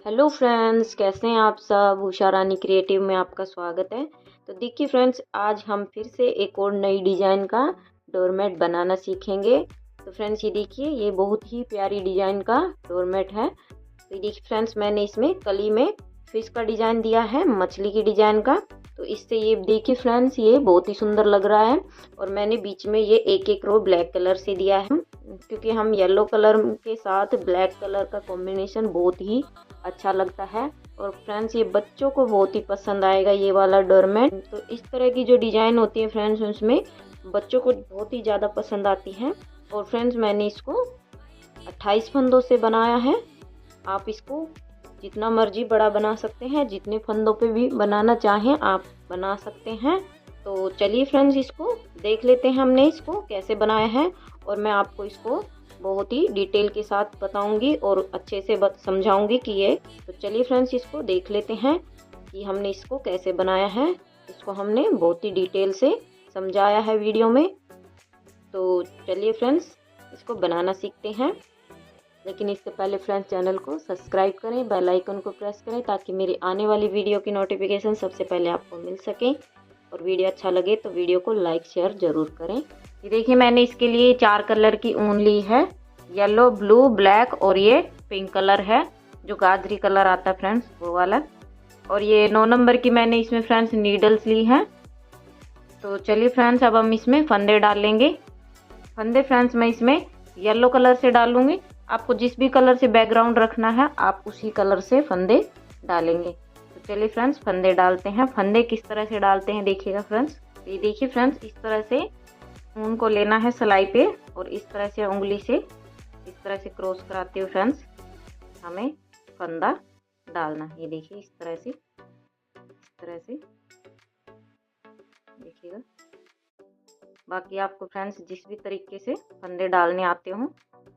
Hello friends, कैसे हैं आप सब। उषा रानी क्रिएटिव में आपका स्वागत है। तो देखिए फ्रेंड्स, आज हम फिर से एक और नई डिज़ाइन का डोरमेट बनाना सीखेंगे। तो फ्रेंड्स ये देखिए, ये बहुत ही प्यारी डिज़ाइन का डोरमेट है। तो ये देखिए फ्रेंड्स, मैंने इसमें कली में फिश का डिज़ाइन दिया है, मछली की डिज़ाइन का। तो इससे ये देखिए फ्रेंड्स, ये बहुत ही सुंदर लग रहा है। और मैंने बीच में ये एक एक रो ब्लैक कलर से दिया है, क्योंकि हम येलो कलर के साथ ब्लैक कलर का कॉम्बिनेशन बहुत ही अच्छा लगता है। और फ्रेंड्स ये बच्चों को बहुत ही पसंद आएगा ये वाला डोरमेट। तो इस तरह की जो डिज़ाइन होती है फ्रेंड्स, उसमें बच्चों को बहुत ही ज़्यादा पसंद आती है। और फ्रेंड्स मैंने इसको 28 फंदों से बनाया है। आप इसको जितना मर्जी बड़ा बना सकते हैं, जितने फंदों पे भी बनाना चाहें आप बना सकते हैं। तो चलिए फ्रेंड्स, इसको देख लेते हैं हमने इसको कैसे बनाया है। और मैं आपको इसको बहुत ही डिटेल के साथ बताऊंगी और अच्छे से समझाऊंगी कि ये। तो चलिए फ्रेंड्स, इसको देख लेते हैं कि हमने इसको कैसे बनाया है। इसको हमने बहुत ही डिटेल से समझाया है वीडियो में। तो चलिए फ्रेंड्स, इसको बनाना सीखते हैं। लेकिन इससे पहले फ्रेंड्स, चैनल को सब्सक्राइब करें, बेल आइकन को प्रेस करें, ताकि मेरी आने वाली वीडियो की नोटिफिकेशन सबसे पहले आपको मिल सके। और वीडियो अच्छा लगे तो वीडियो को लाइक शेयर ज़रूर करें। ये देखिए, मैंने इसके लिए 4 कलर की ऊन ली है, येलो, ब्लू, ब्लैक और ये पिंक कलर है, जो गाजरी कलर आता है फ्रेंड्स, वो वाला। और ये 9 नंबर की मैंने इसमें फ्रेंड्स नीडल्स ली हैं। तो चलिए फ्रेंड्स, अब हम इसमें फंदे डाल लेंगे। फंदे फ्रेंड्स मैं इसमें येलो कलर से डालूंगी। आपको जिस भी कलर से बैकग्राउंड रखना है आप उसी कलर से फंदे डालेंगे। तो चलिए फ्रेंड्स, फंदे डालते हैं। फंदे किस तरह से डालते हैं देखिएगा फ्रेंड्स। ये देखिए फ्रेंड्स, इस तरह से ऊन को लेना है सिलाई पे, और इस तरह से उंगली से इस तरह से क्रॉस कराते हुए फ्रेंड्स हमें फंदा डालना है। ये देखिए, इस तरह से देखिएगा। बाकी आपको फ्रेंड्स जिस भी तरीके से फंदे डालने आते हों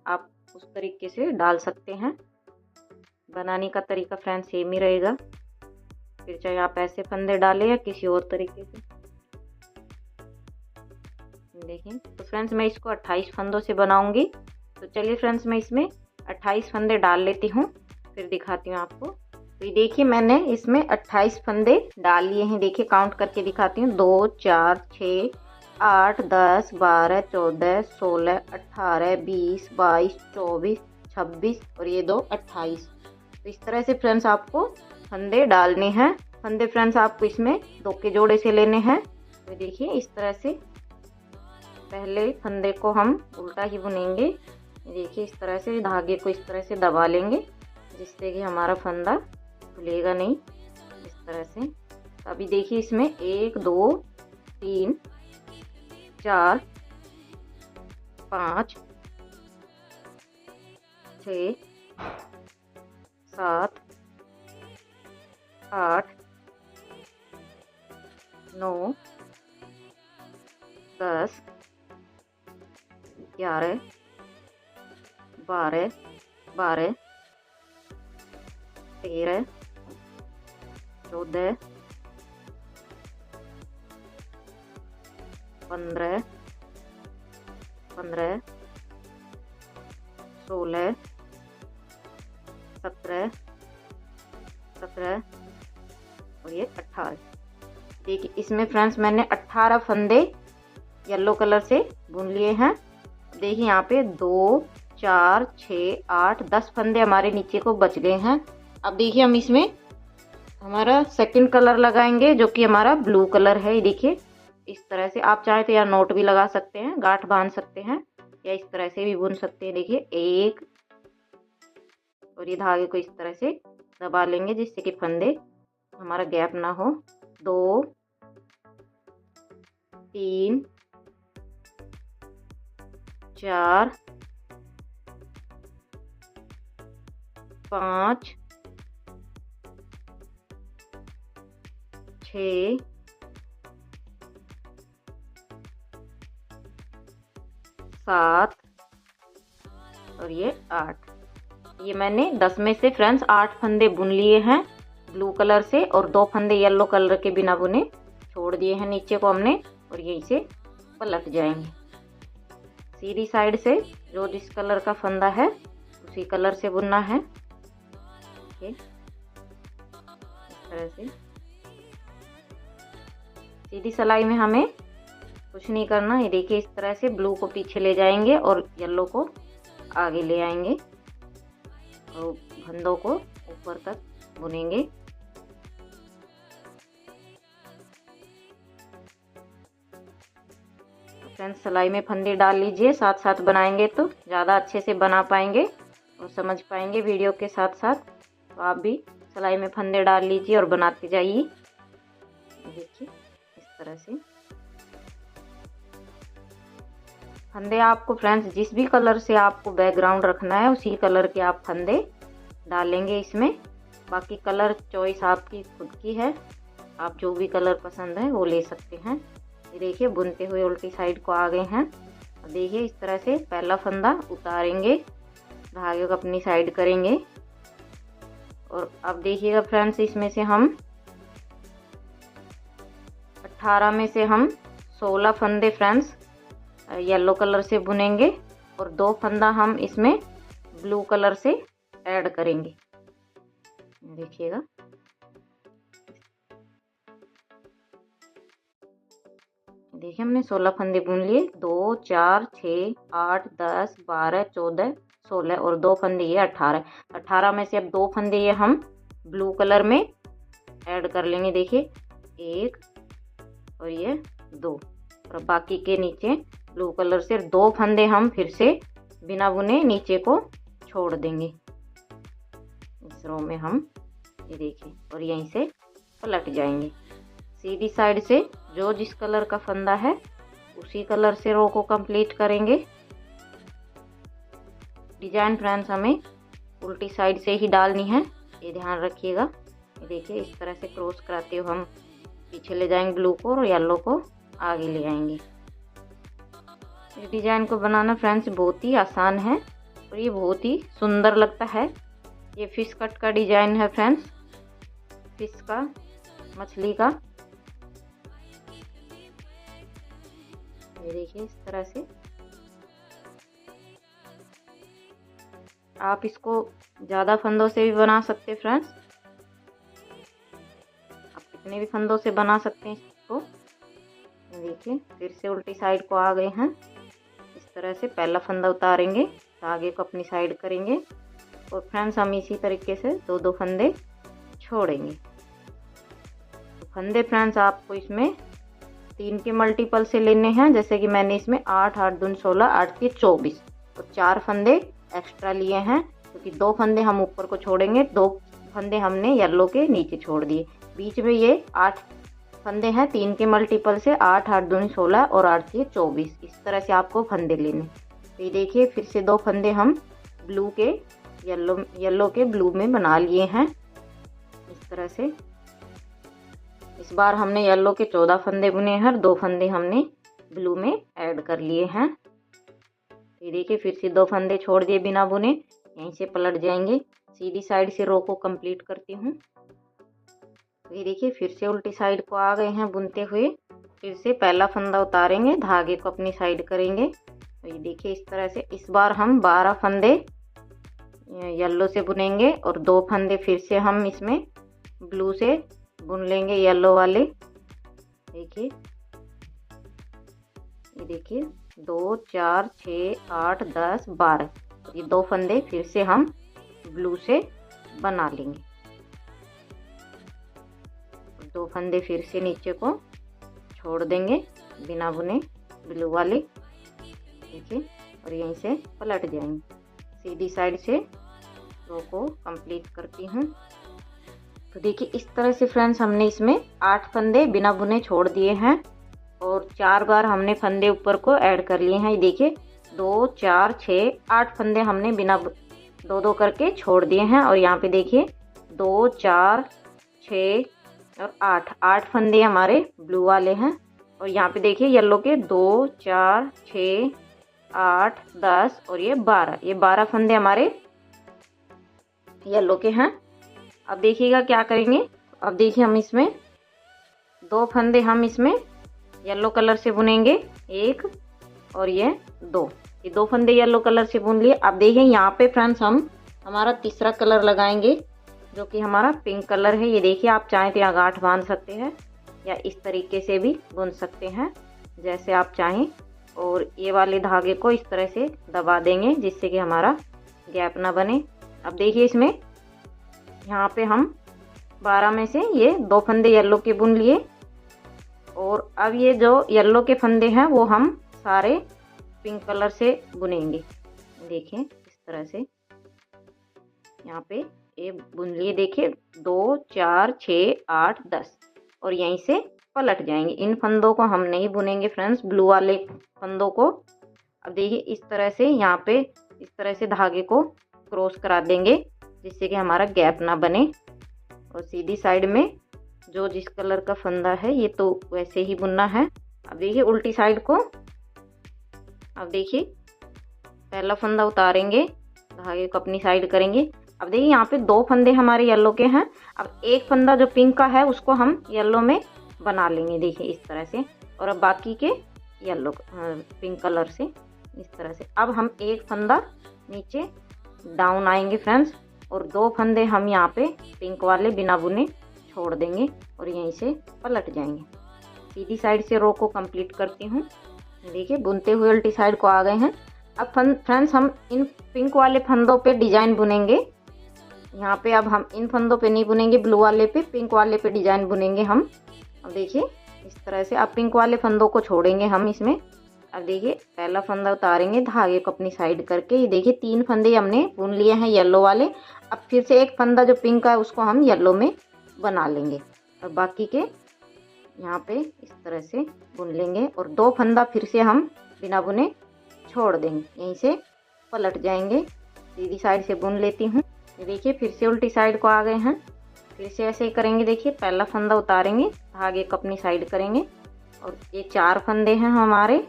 आप उस तरीके से डाल सकते हैं। बनाने का तरीका फ्रेंड्स सेम ही रहेगा, फिर चाहे आप ऐसे फंदे डालें या किसी और तरीके से। देखिए, तो फ्रेंड्स मैं इसको 28 फंदों से बनाऊंगी। तो चलिए फ्रेंड्स, मैं इसमें 28 फंदे डाल लेती हूँ, फिर दिखाती हूँ आपको। तो ये देखिए, मैंने इसमें 28 फंदे डाल लिए हैं। देखिए, काउंट करके दिखाती हूँ। 2 4 6 8 10 12 14 16 18 20 22 24 26 और ये 2 28। तो इस तरह से फ्रेंड्स आपको फंदे डालने हैं। फंदे फ्रेंड्स आपको इसमें 2 के जोड़े से लेने हैं। तो देखिए, इस तरह से पहले फंदे को हम उल्टा ही बुनेंगे। देखिए, इस तरह से धागे को इस तरह से दबा लेंगे, जिससे कि हमारा फंदा खुलेगा नहीं, इस तरह से। अभी देखिए, इसमें 1 2 3 4 5 6 7 8 9 10 11 12 13 14 15 16 17 और ये 18। देखिए, इसमें फ्रेंड्स मैंने 18 फंदे येलो कलर से बुन लिए हैं। देखिए, यहाँ पे 2 4 6 8 10 फंदे हमारे नीचे को बच गए हैं। अब देखिए, हम इसमें हमारा सेकंड कलर लगाएंगे, जो कि हमारा ब्लू कलर है। ये देखिए, इस तरह से आप चाहे तो या नोट भी लगा सकते हैं, गांठ बांध सकते हैं, या इस तरह से भी बुन सकते हैं। देखिए, 1 और ये धागे को इस तरह से दबा लेंगे, जिससे कि फंदे हमारा गैप ना हो। 2 3 4 5 6 7 और ये 8। ये मैंने 10 में से फ्रेंड्स 8 फंदे बुन लिए हैं ब्लू कलर से, और 2 फंदे येलो कलर के बिना बुने छोड़ दिए हैं नीचे को हमने। और यहीं से पलट जाएंगे सीधी साइड से। जो जिस कलर का फंदा है उसी कलर से बुनना है। ठीक है। तरह से सीधी सिलाई में हमें कुछ नहीं करना। ये देखिए इस तरह से ब्लू को पीछे ले जाएंगे और येलो को आगे ले आएंगे और फंदों को ऊपर तक बुनेंगे। फ्रेंड्स सिलाई में फंदे डाल लीजिए, साथ साथ बनाएंगे तो ज़्यादा अच्छे से बना पाएंगे और समझ पाएंगे वीडियो के साथ साथ। तो आप भी सिलाई में फंदे डाल लीजिए और बनाते जाइए। देखिए इस तरह से फंदे आपको फ्रेंड्स जिस भी कलर से आपको बैकग्राउंड रखना है उसी कलर के आप फंदे डालेंगे इसमें। बाकी कलर चॉइस आपकी खुद की है, आप जो भी कलर पसंद है वो ले सकते हैं। ये देखिए बुनते हुए उल्टी साइड को आ गए हैं। देखिए इस तरह से पहला फंदा उतारेंगे, धागे को अपनी साइड करेंगे और अब देखिएगा फ्रेंड्स इसमें से हम 18 में से हम 16 फंदे फ्रेंड्स येलो कलर से बुनेंगे और 2 फंदा हम इसमें ब्लू कलर से ऐड करेंगे। देखिएगा देखिए हमने 16 फंदे बुन लिए। 2 4 6 8 10 12 14 16 और 2 फंदे ये 18। 18 में से अब 2 फंदे ये हम ब्लू कलर में ऐड कर लेंगे। देखिए 1 और ये 2 और बाकी के नीचे ब्लू कलर से 2 फंदे हम फिर से बिना बुने नीचे को छोड़ देंगे इस रो में हम। ये देखिए और यहीं से पलट जाएंगे। सीधी साइड से जो जिस कलर का फंदा है उसी कलर से रो को कंप्लीट करेंगे। डिजाइन फ्रेंड्स हमें उल्टी साइड से ही डालनी है, ये ध्यान रखिएगा। ये देखिए इस तरह से क्रॉस कराते हुए हम पीछे ले जाएंगे ब्लू को और येलो को आगे ले आएंगे। इस डिजाइन को बनाना फ्रेंड्स बहुत ही आसान है और ये बहुत ही सुंदर लगता है। ये फिश कट का डिजाइन है फ्रेंड्स, फिश का, मछली का। ये देखिए इस तरह से आप इसको ज़्यादा फंदों से भी बना सकते हैं फ्रेंड्स, आप कितने भी फंदों से बना सकते हैं इसको। देखिए फिर से उल्टी साइड को आ गए हैं। इस तरह से पहला फंदा उतारेंगे, धागे को अपनी साइड करेंगे और फ्रेंड्स हम इसी तरीके से 2-2 फंदे छोड़ेंगे। फंदे फ्रेंड्स आपको इसमें 3 के मल्टीपल से लेने हैं। जैसे कि मैंने इसमें 8 8 दूनी 16 8 के 24 और 4 फंदे एक्स्ट्रा लिए हैं क्योंकि 2 फंदे हम ऊपर को छोड़ेंगे, 2 फंदे हमने येलो के नीचे छोड़ दिए। बीच में ये 8 फंदे हैं 3 के मल्टीपल से, 8 8 दूनी 16 और 8 के 24। इस तरह से आपको फंदे लेने। तो ये देखिए फिर से 2 फंदे हम ब्लू के येलो के ब्लू में बना लिए हैं इस तरह से। इस बार हमने येलो के 14 फंदे बुने हैं, 2 फंदे हमने ब्लू में ऐड कर लिए हैं। ये देखिए फिर से 2 फंदे छोड़ दिए बिना बुने, यहीं से पलट जाएंगे। सीधी साइड से रो को कंप्लीट करती हूँ। ये देखिए फिर से उल्टी साइड को आ गए हैं बुनते हुए। फिर से पहला फंदा उतारेंगे, धागे को अपनी साइड करेंगे। तो ये देखिए इस तरह से इस बार हम 12 फंदे येलो से बुनेंगे और 2 फंदे फिर से हम इसमें ब्लू से बुन लेंगे येलो वाले। देखिए ये देखिए 2 4 6 8 10 12 ये 2 फंदे फिर से हम ब्लू से बना लेंगे। 2 फंदे फिर से नीचे को छोड़ देंगे बिना बुने ब्लू वाले। देखिए और यहीं से पलट जाएंगे। सीधी साइड से रो को कंप्लीट करती हूँ। तो देखिए इस तरह से फ्रेंड्स हमने इसमें 8 फंदे बिना बुने छोड़ दिए हैं और 4 बार हमने फंदे ऊपर को ऐड कर लिए हैं। ये देखिए 2 4 6 8 फंदे हमने बिना 2-2 करके छोड़ दिए हैं और यहाँ पे देखिए 2 4 6 और 8 फंदे हमारे ब्लू वाले हैं और यहाँ पे देखिए येलो के 2 4 6 8 10 और ये 12 फंदे हमारे येलो के हैं। अब देखिएगा क्या करेंगे। अब देखिए हम इसमें 2 फंदे हम इसमें येलो कलर से बुनेंगे, 1 और ये 2। ये 2 फंदे येलो कलर से बुन लिए। अब देखिए यहाँ पे फ्रेंड्स हम हमारा तीसरा कलर लगाएंगे। जो कि हमारा पिंक कलर है। ये देखिए, आप चाहें तो यहाँ गांठ बांध सकते हैं या इस तरीके से भी बुन सकते हैं, जैसे आप चाहें। और ये वाले धागे को इस तरह से दबा देंगे जिससे कि हमारा गैप ना बने। अब देखिए, इसमें यहाँ पे हम 12 में से ये 2 फंदे येलो के बुन लिए, और अब ये जो येलो के फंदे हैं वो हम सारे पिंक कलर से बुनेंगे। देखें, इस तरह से यहाँ पे ये बुन लिए। देखिए, 2 4 6 8 10, और यहीं से पलट जाएंगे। इन फंदों को हम नहीं बुनेंगे फ्रेंड्स, ब्लू वाले फंदों को। अब देखिए, इस तरह से यहाँ पे इस तरह से धागे को क्रॉस करा देंगे जिससे कि हमारा गैप ना बने। और सीधी साइड में जो जिस कलर का फंदा है ये तो वैसे ही बुनना है। अब देखिए, उल्टी साइड को, अब देखिए, पहला फंदा उतारेंगे, धागे को अपनी साइड करेंगे। अब देखिए, यहाँ पे 2 फंदे हमारे येलो के हैं। अब एक फंदा जो पिंक का है उसको हम येलो में बना लेंगे। देखिए, इस तरह से। और अब बाकी के येलो पिंक कलर से इस तरह से। अब हम एक फंदा नीचे डाउन आएंगे फ्रेंड्स, और 2 फंदे हम यहाँ पे पिंक वाले बिना बुने छोड़ देंगे और यहीं से पलट जाएंगे। सीधी साइड से रो को कंप्लीट करती हूँ। देखिए, बुनते हुए उल्टी साइड को आ गए हैं। अब फ्रेंड्स, हम इन पिंक वाले फंदों पे डिजाइन बुनेंगे। यहाँ पे अब हम इन फंदों पे नहीं बुनेंगे, ब्लू वाले पे, पिंक वाले पे डिजाइन बुनेंगे हम। अब देखिए, इस तरह से। अब पिंक वाले फंदों को छोड़ेंगे हम इसमें। अब देखिए, पहला फंदा उतारेंगे, धागे को अपनी साइड करके। ये देखिए, 3 फंदे हमने बुन लिए हैं येलो वाले। अब फिर से एक फंदा जो पिंक का है उसको हम येलो में बना लेंगे, और बाकी के यहाँ पे इस तरह से बुन लेंगे। और 2 फंदा फिर से हम बिना बुने छोड़ देंगे, यहीं से पलट जाएंगे। सीधी साइड से बुन लेती हूँ। ये देखिए, फिर से उल्टी साइड को आ गए हैं। फिर से ऐसे ही करेंगे। देखिए, पहला फंदा उतारेंगे, धागे को अपनी साइड करेंगे, और ये 4 फंदे हैं हमारे।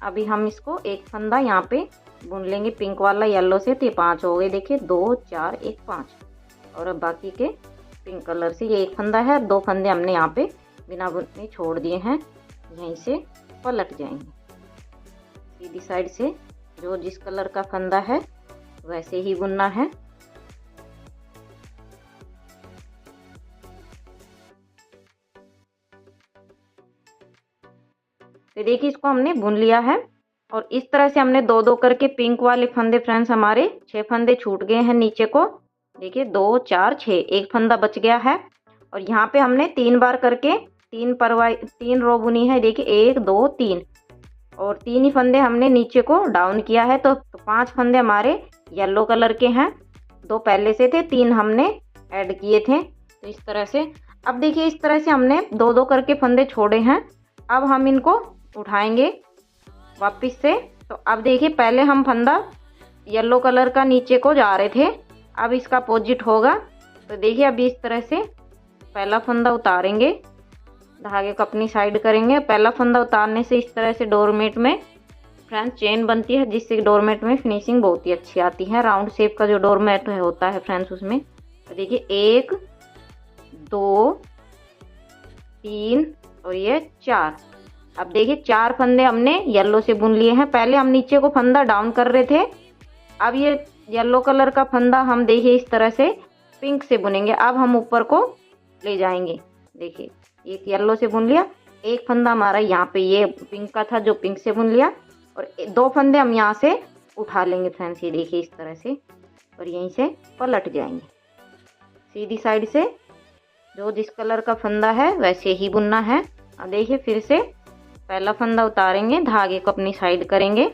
अभी हम इसको एक फंदा यहाँ पे बुन लेंगे पिंक वाला येलो से, तो ये 5 हो गए। देखिए, 2 4 1 5। और अब बाकी के पिंक कलर से ये एक फंदा है, 2 फंदे हमने यहाँ पे बिना बुने छोड़ दिए हैं, यहीं से पलट जाएंगे। सीधी साइड से जो जिस कलर का फंदा है वैसे ही बुनना है। तो देखिए, इसको हमने बुन लिया है, और इस तरह से हमने 2-2 करके पिंक वाले फंदे फ्रेंड्स हमारे 6 फंदे छूट गए हैं नीचे को। देखिए, 2 4 6, एक फंदा बच गया है। और यहाँ पे हमने 3 बार करके 3 रो बुनी है। देखिए, 1 2 3, और 3 ही फंदे हमने नीचे को डाउन किया है। तो 5 फंदे हमारे येलो कलर के हैं, 2 पहले से थे, 3 हमने ऐड किए थे। तो इस तरह से। अब देखिए, इस तरह से हमने 2-2 करके फंदे छोड़े हैं। अब हम इनको उठाएंगे वापस से। तो अब देखिए, पहले हम फंदा येलो कलर का नीचे को जा रहे थे, अब इसका अपोजिट होगा। तो देखिए, अभी इस तरह से पहला फंदा उतारेंगे, धागे को अपनी साइड करेंगे। पहला फंदा उतारने से इस तरह से डोरमेट में फ्रेंड्स चेन बनती है, जिससे डोरमेट में फिनिशिंग बहुत ही अच्छी आती है। राउंड शेप का जो डोरमेट होता है फ्रेंड्स उसमें। तो देखिए, 1 2 3 और ये 4। अब देखिए, 4 फंदे हमने येलो से बुन लिए हैं। पहले हम नीचे को फंदा डाउन कर रहे थे, अब ये येलो कलर का फंदा हम देखिए इस तरह से पिंक से बुनेंगे। अब हम ऊपर को ले जाएंगे। देखिए, एक येलो से बुन लिया, एक फंदा हमारा यहाँ पे ये पिंक का था जो पिंक से बुन लिया, और 2 फंदे हम यहाँ से उठा लेंगे फ्रेंड्स। ये देखिए, इस तरह से, और यहीं से पलट जाएंगे। सीधी साइड से जो जिस कलर का फंदा है वैसे ही बुनना है। अब देखिए, फिर से पहला फंदा उतारेंगे, धागे को अपनी साइड करेंगे,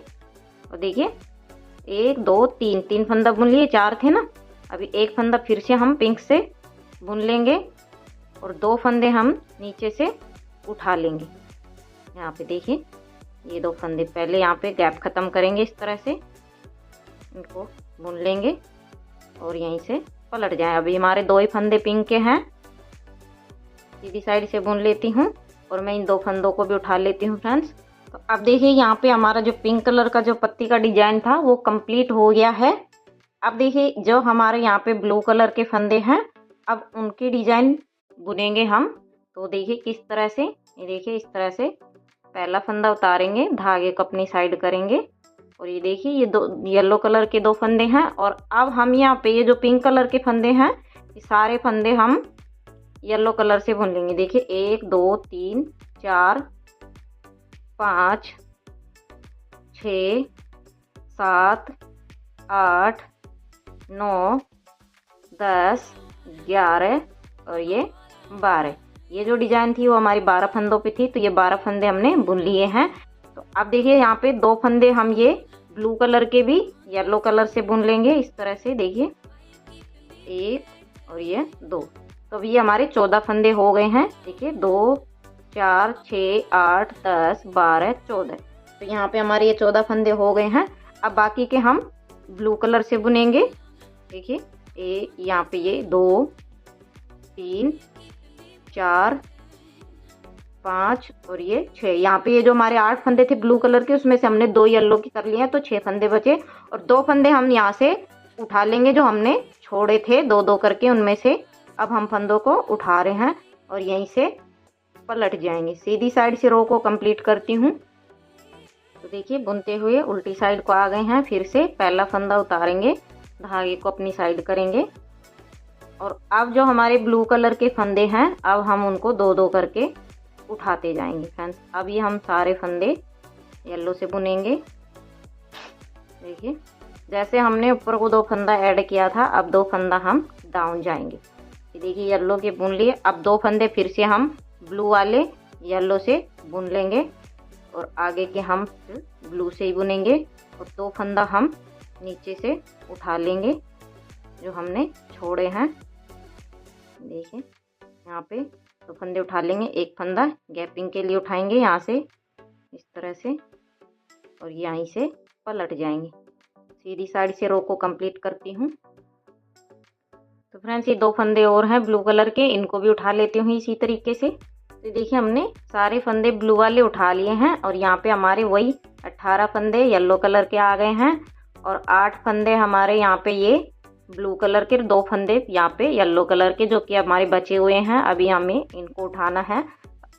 और देखिए 1 2 3 फंदा बुन लिए, 4 थे ना। अभी एक फंदा फिर से हम पिंक से बुन लेंगे, और 2 फंदे हम नीचे से उठा लेंगे। यहाँ पे देखिए, ये 2 फंदे पहले यहाँ पे गैप ख़त्म करेंगे, इस तरह से इनको बुन लेंगे और यहीं से पलट जाए। अभी हमारे 2 ही फंदे पिंक के हैं। सीधी साइड से बुन लेती हूँ, और मैं इन 2 फंदों को भी उठा लेती हूँ फ्रेंड्स। तो अब देखिए, यहाँ पे हमारा जो पिंक कलर का जो पत्ती का डिजाइन था वो कंप्लीट हो गया है। अब देखिए, जो हमारे यहाँ पे ब्लू कलर के फंदे हैं, अब उनकी डिजाइन बुनेंगे हम। तो देखिए किस तरह से, ये देखिए इस तरह से पहला फंदा उतारेंगे, धागे को अपनी साइड करेंगे, और ये देखिए ये 2 येलो कलर के 2 फंदे हैं। और अब हम यहाँ पे ये जो पिंक कलर के फंदे हैं ये सारे फंदे हम येलो कलर से बुन लेंगे। देखिए 1 2 3 4 5 6 7 8 9 10 11 और ये 12। ये जो डिजाइन थी वो हमारी 12 फंदों पे थी, तो ये 12 फंदे हमने बुन लिए हैं। तो अब देखिए यहाँ पे 2 फंदे हम ये ब्लू कलर के भी येलो कलर से बुन लेंगे इस तरह से। देखिए 1 और ये 2, तो अब ये हमारे 14 फंदे हो गए हैं। देखिए 2 4 6 8 10 12 14, तो यहाँ पे हमारे ये 14 फंदे हो गए हैं। अब बाकी के हम ब्लू कलर से बुनेंगे। देखिए यहाँ पे ये 2 3 4 5 और ये 6। यहाँ पे ये जो हमारे 8 फंदे थे ब्लू कलर के, उसमें से हमने 2 येलो की कर लिए हैं, तो 6 फंदे बचे। और 2 फंदे हम यहाँ से उठा लेंगे जो हमने छोड़े थे 2 करके, उनमें से अब हम फंदों को उठा रहे हैं और यहीं से पलट जाएंगे। सीधी साइड से रो को कंप्लीट करती हूँ। तो देखिए बुनते हुए उल्टी साइड को आ गए हैं। फिर से पहला फंदा उतारेंगे, धागे को अपनी साइड करेंगे और अब जो हमारे ब्लू कलर के फंदे हैं अब हम उनको 2 करके उठाते जाएंगे फ्रेंड्स। अब ये हम सारे फंदे येलो से बुनेंगे। देखिए जैसे हमने ऊपर को 2 फंदा ऐड किया था, अब 2 फंदा हम डाउन जाएंगे। देखिए येलो के बुन लिए। अब 2 फंदे फिर से हम ब्लू वाले येलो से बुन लेंगे और आगे के हम ब्लू से ही बुनेंगे और 2 फंदा हम नीचे से उठा लेंगे जो हमने छोड़े हैं। देखिए यहाँ पे 2 फंदे उठा लेंगे, 1 फंदा गैपिंग के लिए उठाएंगे यहाँ से इस तरह से और यहीं से पलट जाएंगे। सीधी साइड से रो को कंप्लीट करती हूँ। तो फ्रेंड्स ये 2 फंदे और हैं ब्लू कलर के, इनको भी उठा लेती हूँ इसी तरीके से। तो देखिए हमने सारे फंदे ब्लू वाले उठा लिए हैं और यहाँ पे हमारे वही 18 फंदे येलो कलर के आ गए हैं और 8 फंदे हमारे यहाँ पे ये ब्लू कलर के, 2 फंदे यहाँ पे येलो कलर के जो कि हमारे बचे हुए हैं। अभी हमें इनको उठाना है।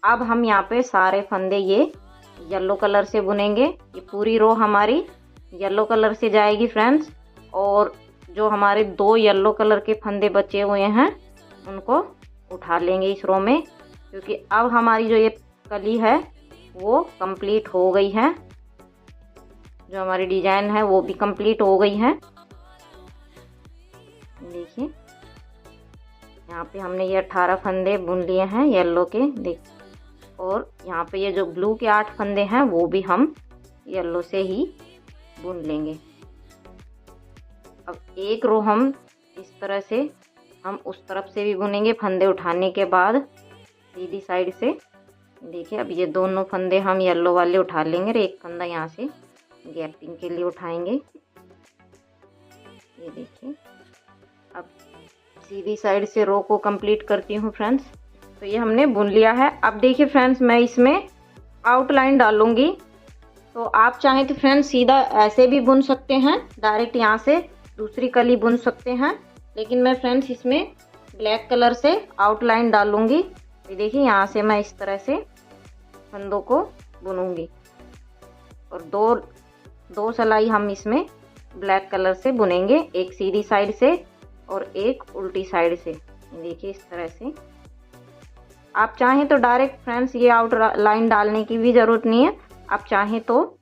अब हम यहाँ पे सारे फंदे ये येलो कलर से बुनेंगे। ये पूरी रो हमारी येलो कलर से जाएगी फ्रेंड्स और जो हमारे 2 येलो कलर के फंदे बचे हुए हैं उनको उठा लेंगे इस रो में, क्योंकि अब हमारी जो ये कली है वो कंप्लीट हो गई है। जो हमारी डिजाइन है वो भी कंप्लीट हो गई है। देखिए यहाँ पे हमने ये 18 फंदे बुन लिए हैं येलो के। देख और यहाँ पे ये जो ब्लू के 8 फंदे हैं वो भी हम येलो से ही बुन लेंगे। अब एक रो हम इस तरह से हम उस तरफ से भी बुनेंगे फंदे उठाने के बाद सीधी साइड से। देखिए अब ये दोनों फंदे हम येलो वाले उठा लेंगे और 1 फंदा यहाँ से गैपिंग के लिए उठाएंगे। ये देखिए अब सीधी साइड से रो को कंप्लीट करती हूँ फ्रेंड्स। तो ये हमने बुन लिया है। अब देखिए फ्रेंड्स मैं इसमें आउटलाइन डालूंगी। तो आप चाहें तो फ्रेंड्स सीधा ऐसे भी बुन सकते हैं, डायरेक्ट यहाँ से दूसरी कली बुन सकते हैं, लेकिन मैं फ्रेंड्स इसमें ब्लैक कलर से आउटलाइन डालूंगी। ये देखिए यहाँ से मैं इस तरह से फंदों को बुनूंगी और दो सिलाई हम इसमें ब्लैक कलर से बुनेंगे, एक सीधी साइड से और एक उल्टी साइड से। देखिए इस तरह से। आप चाहें तो डायरेक्ट फ्रेंड्स ये आउटलाइन डालने की भी ज़रूरत नहीं है, आप चाहें तो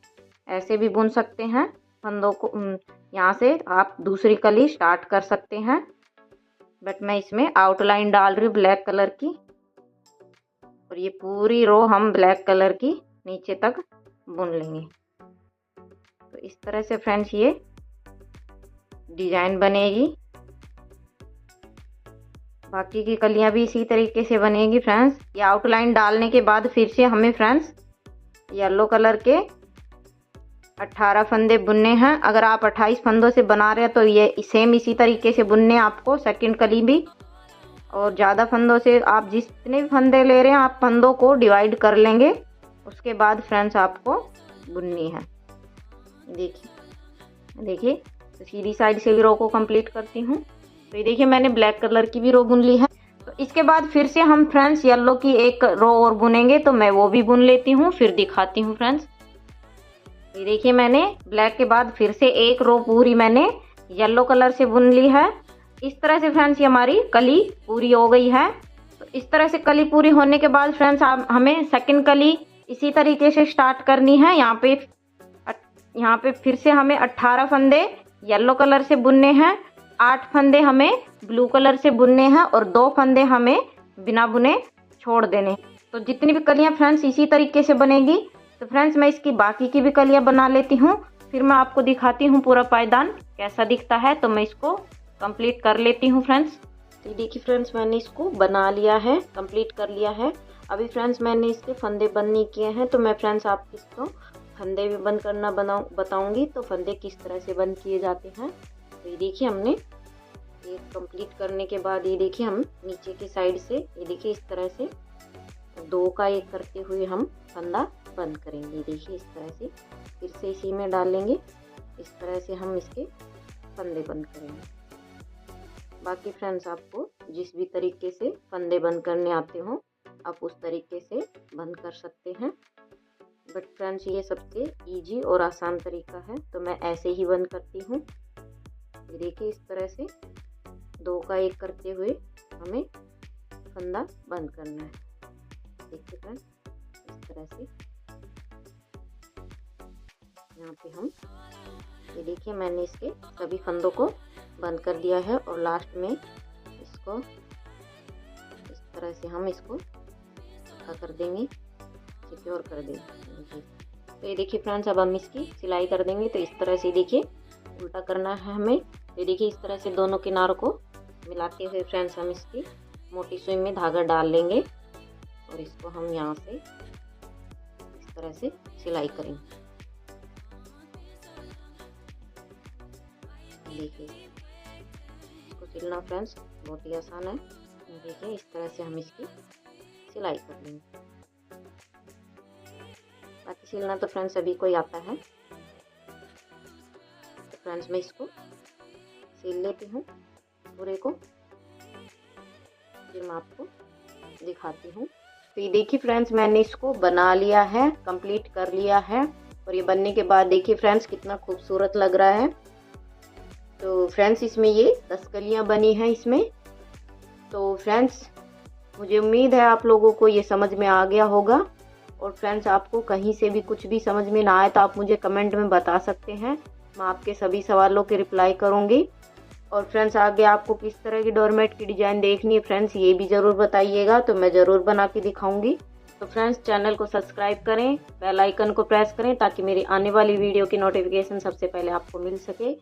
ऐसे भी बुन सकते हैं फंदों को। यहाँ से आप दूसरी कली स्टार्ट कर सकते हैं, बट मैं इसमें आउटलाइन डाल रही हूँ ब्लैक कलर की और ये पूरी रो हम ब्लैक कलर की नीचे तक बुन लेंगे। तो इस तरह से फ्रेंड्स ये डिजाइन बनेगी। बाकी की कलियां भी इसी तरीके से बनेगी फ्रेंड्स। ये आउटलाइन डालने के बाद फिर से हमें फ्रेंड्स येलो कलर के 18 फंदे बुनने हैं। अगर आप 28 फंदों से बना रहे हैं तो ये सेम इसी तरीके से बुनने आपको सेकंड कली भी, और ज़्यादा फंदों से आप जितने भी फंदे ले रहे हैं आप फंदों को डिवाइड कर लेंगे, उसके बाद फ्रेंड्स आपको बुननी है। देखिए तो सीधी साइड से भी रो को कंप्लीट करती हूँ। तो ये देखिए मैंने ब्लैक कलर की भी रो बुन ली है। तो इसके बाद फिर से हम फ्रेंड्स येलो की एक रो और बुनेंगे, तो मैं वो भी बुन लेती हूँ फिर दिखाती हूँ फ्रेंड्स। ये देखिए मैंने ब्लैक के बाद फिर से एक रो पूरी मैंने येलो कलर से बुन ली है। इस तरह से फ्रेंड्स ये हमारी कली पूरी हो गई है। तो इस तरह से कली पूरी होने के बाद फ्रेंड्स हमें सेकंड कली इसी तरीके से स्टार्ट करनी है। यहाँ पे फिर से हमें 18 फंदे येलो कलर से बुनने हैं, 8 फंदे हमें ब्लू कलर से बुनने हैं और 2 फंदे हमें बिना बुने छोड़ देने। तो जितनी भी कलियां फ्रेंड्स इसी तरीके से बनेगी। तो फ्रेंड्स मैं इसकी बाकी की भी कलियां बना लेती हूँ, फिर मैं आपको दिखाती हूँ पूरा पायदान कैसा दिखता है। तो मैं इसको कंप्लीट कर लेती हूँ फ्रेंड्स। तो देखिए फ्रेंड्स मैंने इसको बना लिया है, कंप्लीट कर लिया है। अभी फ्रेंड्स मैंने इसके फंदे बंद नहीं किए हैं, तो मैं फ्रेंड्स आपको इसको फंदे भी बंद करना बताऊंगी। तो फंदे किस तरह से बंद किए जाते हैं। तो ये देखिए हमने ये कंप्लीट करने के बाद ये देखिए हम नीचे की साइड से ये देखिए इस तरह से 2 का 1 करते हुए हम फंदा बंद करेंगे। देखिए इस तरह से फिर से इसी में डालेंगे, इस तरह से हम इसके फंदे बंद करेंगे। बाकी फ्रेंड्स आपको जिस भी तरीके से फंदे बंद करने आते हो आप उस तरीके से बंद कर सकते हैं, बट फ्रेंड्स ये सबसे इजी और आसान तरीका है। तो मैं ऐसे ही बंद करती हूँ। देखिए इस तरह से 2 का 1 करते हुए हमें फंदा बंद करना है। देखिए फ्रेंड्स इस तरह से यहाँ पे हम ये देखिए मैंने इसके सभी फंदों को बंद कर दिया है और लास्ट में इसको इस तरह से हम इसको पक्का कर देंगे, सिक्योर कर देंगे। तो ये देखिए फ्रेंड्स अब हम इसकी सिलाई कर देंगे। तो इस तरह से देखिए उल्टा करना है हमें। ये देखिए इस तरह से दोनों किनारों को मिलाते हुए फ्रेंड्स हम इसकी मोटी सुई में धागा डाल लेंगे और इसको हम यहाँ से इस तरह से सिलाई करेंगे। देखिए इसको सिलना फ्रेंड्स बहुत ही आसान है। देखिए इस तरह से हम इसकी सिलाई कर लेंगे। बाकी सिलना तो फ्रेंड्स सभी को ही आता है। तो फ्रेंड्स मैं इसको सिल लेती हूँ पूरे को, फिर मैं आपको दिखाती हूँ। तो ये देखिए फ्रेंड्स मैंने इसको बना लिया है, कंप्लीट कर लिया है। और ये बनने के बाद देखिए फ्रेंड्स कितना खूबसूरत लग रहा है। तो फ्रेंड्स इसमें ये 10 कलियाँ बनी हैं इसमें। तो फ्रेंड्स मुझे उम्मीद है आप लोगों को ये समझ में आ गया होगा। और फ्रेंड्स आपको कहीं से भी कुछ भी समझ में ना आए तो आप मुझे कमेंट में बता सकते हैं, मैं आपके सभी सवालों के रिप्लाई करूँगी। और फ्रेंड्स आगे आपको किस तरह की डोरमेट की डिज़ाइन देखनी है फ्रेंड्स ये भी ज़रूर बताइएगा, तो मैं ज़रूर बना के दिखाऊंगी। तो फ्रेंड्स चैनल को सब्सक्राइब करें, बेल आइकन को प्रेस करें ताकि मेरी आने वाली वीडियो की नोटिफिकेशन सबसे पहले आपको मिल सके।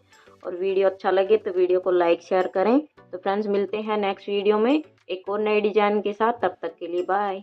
और वीडियो अच्छा लगे तो वीडियो को लाइक शेयर करें। तो फ्रेंड्स मिलते हैं नेक्स्ट वीडियो में एक और नई डिज़ाइन के साथ, तब तक के लिए बाय।